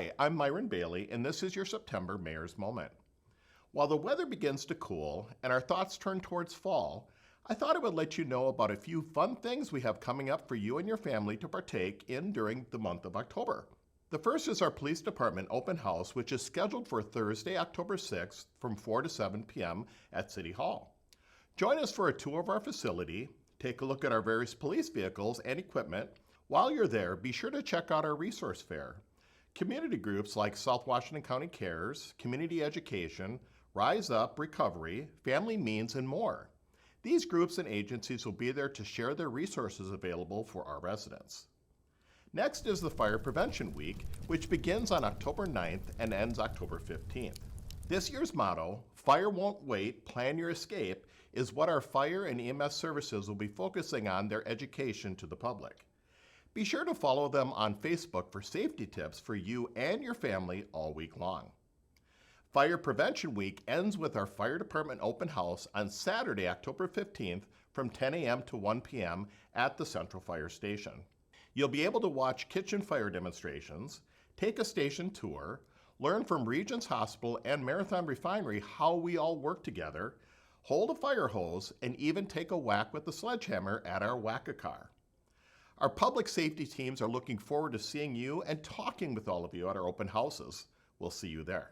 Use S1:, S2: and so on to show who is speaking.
S1: Hi, I'm Myron Bailey, and this is your September Mayor's Moment. While the weather begins to cool and our thoughts turn towards fall, I thought I would let you know about a few fun things we have coming up for you and your family to partake in during the month of October. The first is our Police Department Open House, which is scheduled for Thursday, October 6th from 4 to 7 p.m. at City Hall. Join us for a tour of our facility, take a look at our various police vehicles and equipment. While you're there, be sure to check out our resource fair. Community groups like South Washington County Cares, Community Education, Rise Up, Recovery, Family Means, and more. These groups and agencies will be there to share their resources available for our residents. Next is the Fire Prevention Week, which begins on October 9th and ends October 15th. This year's motto, Fire Won't Wait, Plan Your Escape, is what our fire and EMS services will be focusing on their education to the public. Be sure to follow them on Facebook for safety tips for you and your family all week long. Fire Prevention Week ends with our Fire Department Open House on Saturday, October 15th from 10 a.m. to 1 p.m. at the Central Fire Station. You'll be able to watch kitchen fire demonstrations, take a station tour, learn from Regents Hospital and Marathon Refinery how we all work together, hold a fire hose, and even take a whack with the sledgehammer at our whack-a-car. Our public safety teams are looking forward to seeing you and talking with all of you at our open houses. We'll see you there.